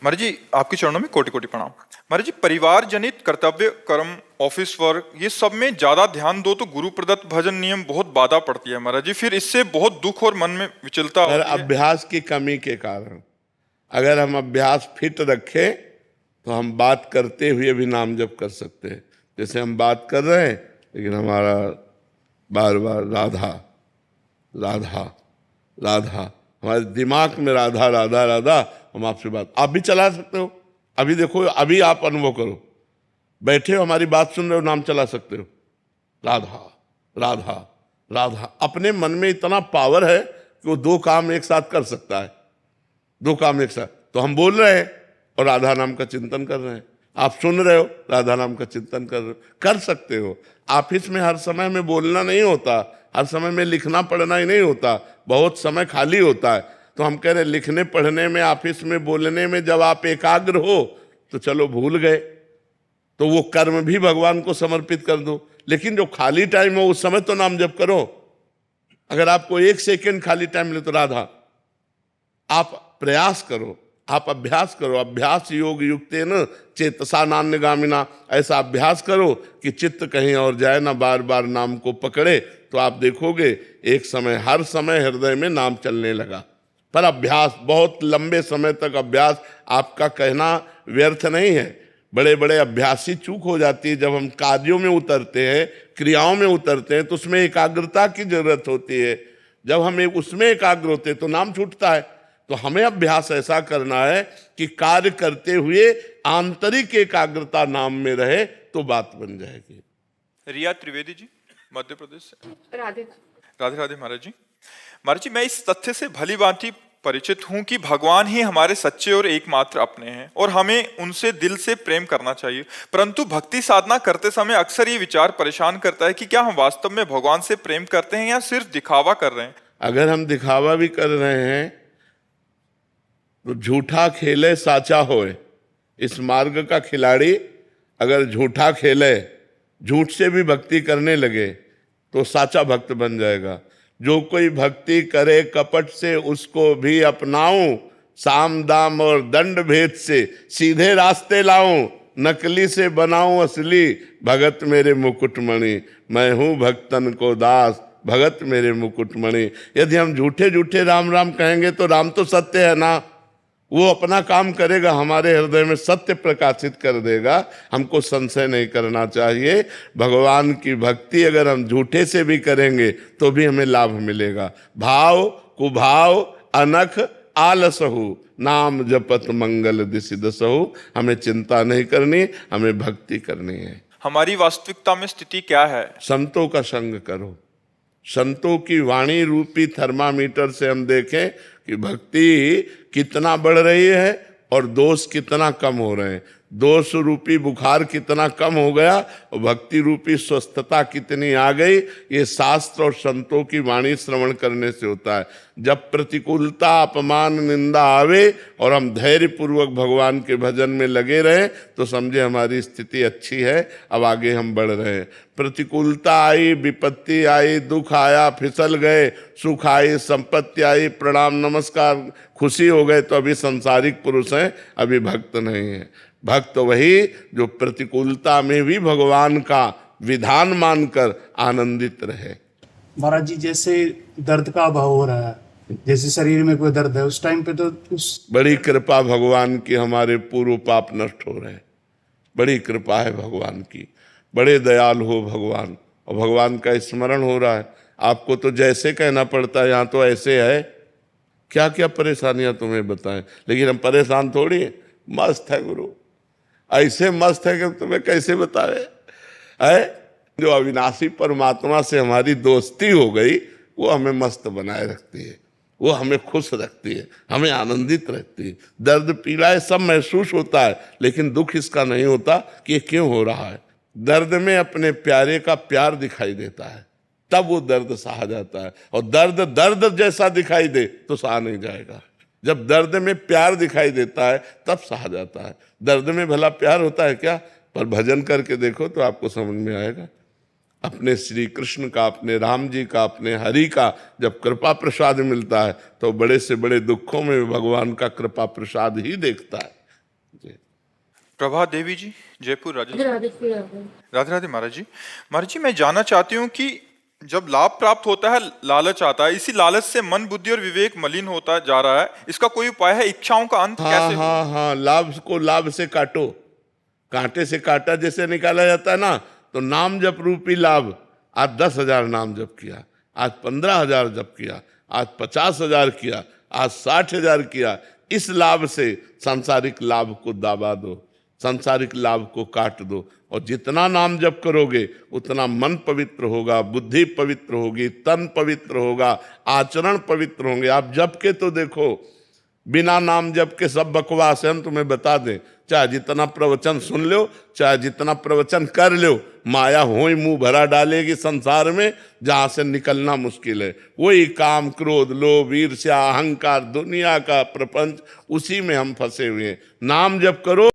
महाराज जी, आपके चरणों में कोटि कोटि प्रणाम। महाराज जी, परिवार जनित कर्तव्य, कर्म, ऑफिस वर्क, ये सब में ज्यादा ध्यान दो तो गुरु प्रदत्त भजन नियम बहुत बाधा पड़ती है महाराज जी। फिर इससे बहुत दुख और मन में विचलता होती है। अभ्यास की कमी के कारण, अगर हम अभ्यास फिट रखें तो हम बात करते हुए भी नाम जप कर सकते हैं। जैसे हम बात कर रहे हैं लेकिन हमारा बार बार राधा राधा राधा, हमारे दिमाग में राधा राधा राधा, हम आपसे बात, आप भी चला सकते हो। अभी देखो, अभी आप अनुभव करो, बैठे हो हमारी बात सुन रहे हो, नाम चला सकते हो, राधा राधा राधा। अपने मन में इतना पावर है कि वो दो काम एक साथ कर सकता है, दो काम एक साथ। तो हम बोल रहे हैं और राधा नाम का चिंतन कर रहे हैं, आप सुन रहे हो, राधा नाम का चिंतन कर रहे हो, कर सकते हो। ऑफिस में हर समय में बोलना नहीं होता, हर समय में लिखना पढ़ना ही नहीं होता, बहुत समय खाली होता है। तो हम कह रहे लिखने पढ़ने में, ऑफिस में बोलने में जब आप एकाग्र हो तो चलो भूल गए, तो वो कर्म भी भगवान को समर्पित कर दो। लेकिन जो खाली टाइम हो उस समय तो नाम जप करो। अगर आपको 1 सेकेंड खाली टाइम मिले तो राधा, आप प्रयास करो, आप अभ्यास करो। अभ्यास योग युक्तेन चेतसा नान्यगामिना, ऐसा अभ्यास करो कि चित्त कहीं और जाए ना, बार बार नाम को पकड़े। तो आप देखोगे एक समय, हर समय हृदय में नाम चलने लगा। पर अभ्यास, बहुत लंबे समय तक अभ्यास, आपका कहना व्यर्थ नहीं है। बड़े बड़े अभ्यासी चूक हो जाती है। जब हम कार्यों में उतरते हैं, क्रियाओं में उतरते हैं, तो उसमें एकाग्रता की जरूरत होती है। जब हम उसमें एकाग्र होते हैं तो नाम छूटता है। तो हमें अभ्यास ऐसा करना है कि कार्य करते हुए आंतरिक एकाग्रता नाम में रहे तो बात बन जाएगी। रिया त्रिवेदी जी, मध्य प्रदेश से। राधे राधे राधे महाराज जी। महाराज जी, मैं इस तथ्य से भली भांति परिचित हूं कि भगवान ही हमारे सच्चे और एकमात्र अपने हैं और हमें उनसे दिल से प्रेम करना चाहिए। परंतु भक्ति साधना करते समय अक्सर ये विचार परेशान करता है कि क्या हम वास्तव में भगवान से प्रेम करते हैं या सिर्फ दिखावा कर रहे हैं। अगर हम दिखावा भी कर रहे हैं तो झूठा खेले साचा होए। इस मार्ग का खिलाड़ी अगर झूठा खेले, झूठ से भी भक्ति करने लगे तो साचा भक्त बन जाएगा। जो कोई भक्ति करे कपट से उसको भी अपनाऊं, साम दाम और दंड भेद से सीधे रास्ते लाऊं, नकली से बनाऊं असली, भगत मेरे मुकुटमणि, मैं हूं भक्तन को दास, भगत मेरे मुकुटमणि। यदि हम झूठे झूठे राम राम कहेंगे तो राम तो सत्य है ना, वो अपना काम करेगा, हमारे हृदय में सत्य प्रकाशित कर देगा। हमको संशय नहीं करना चाहिए। भगवान की भक्ति अगर हम झूठे से भी करेंगे तो भी हमें लाभ मिलेगा। भाव कुभाव अनख आलसहु, नाम जपत मंगल दिशि दसहु। हमें चिंता नहीं करनी, हमें भक्ति करनी है। हमारी वास्तविकता में स्थिति क्या है? संतों का संग करो। संतों की वाणी रूपी थर्मामीटर से हम देखें कि भक्ति कितना बढ़ रही है और दोष कितना कम हो रहे हैं। दोष रूपी बुखार कितना कम हो गया और भक्ति रूपी स्वस्थता कितनी आ गई। ये शास्त्र और संतों की वाणी श्रवण करने से होता है। जब प्रतिकूलता, अपमान, निंदा आवे और हम धैर्य पूर्वक भगवान के भजन में लगे रहें तो समझे हमारी स्थिति अच्छी है, अब आगे हम बढ़ रहे हैं। प्रतिकूलता आई, विपत्ति आई, दुख आया, फिसल गए, सुख आई, संपत्ति आई, प्रणाम नमस्कार, खुशी हो गए, तो अभी संसारिक पुरुष हैं, अभी भक्त नहीं है। भक्त वही जो प्रतिकूलता में भी भगवान का विधान मानकर आनंदित रहे। महाराज जी, जैसे दर्द का अभाव हो रहा है, जैसे शरीर में कोई दर्द है, उस टाइम पे तो बड़ी कृपा भगवान की, हमारे पूर्व पाप नष्ट हो रहे हैं। बड़ी कृपा है भगवान की, बड़े दयालु हो भगवान, और भगवान का स्मरण हो रहा है। आपको तो जैसे कहना पड़ता है, यहाँ तो ऐसे है। क्या क्या परेशानियां तुम्हें बताएं, लेकिन हम परेशान थोड़ी है। मस्त है गुरु, ऐसे मस्त है कि तुम्हें कैसे बतावे है। जो अविनाशी परमात्मा से हमारी दोस्ती हो गई वो हमें मस्त बनाए रखती है, वो हमें खुश रखती है, हमें आनंदित रखती है। दर्द पीड़ा सब महसूस होता है, लेकिन दुख इसका नहीं होता कि ये क्यों हो रहा है। दर्द में अपने प्यारे का प्यार दिखाई देता है, तब वो दर्द सहा जाता है। और दर्द दर्द जैसा दिखाई दे तो सहा नहीं जाएगा। जब दर्द में प्यार दिखाई देता है तब सहा जाता है। दर्द में भला प्यार होता है क्या? पर भजन करके देखो तो आपको समझ में आएगा। अपने श्री कृष्ण का, अपने राम जी का, अपने हरि का जब कृपा प्रसाद मिलता है तो बड़े से बड़े दुखों में भगवान का कृपा प्रसाद ही देखता है। जी। प्रभा देवी जी, जयपुर राजस्थान। राधे राधे। राधे राधे महाराज जी। महाराज जी, मैं जानना चाहती हूँ कि जब लाभ प्राप्त होता है, लालच आता है, इसी लालच से मन, बुद्धि और विवेक मलिन होता जा रहा है, इसका कोई उपाय है? इच्छाओं का अंत हाँ कैसे हो? हाँ हाँ, लाभ को लाभ से काटो, कांटे से कांटा जैसे निकाला जाता है ना, तो नाम जप रूपी लाभ। आज 10,000 नाम जप किया, आज 15,000 जप किया, आज 50,000 किया, आज 60,000 किया। इस लाभ से सांसारिक लाभ को दाबा दो, सांसारिक लाभ को काट दो, और जितना नाम जप करोगे उतना मन पवित्र होगा, बुद्धि पवित्र होगी, तन पवित्र होगा, आचरण पवित्र होंगे। आप जप के तो देखो, बिना नाम जप के सब बकवास है, हम तुम्हें बता दें। चाहे जितना प्रवचन सुन लो, चाहे जितना प्रवचन कर लो, माया होई मुंह भरा डालेगी संसार में, जहां से निकलना मुश्किल है। वही काम, क्रोध, लोभ, ईर्ष्या, अहंकार, दुनिया का प्रपंच, उसी में हम फंसे हुए हैं। नाम जप करो,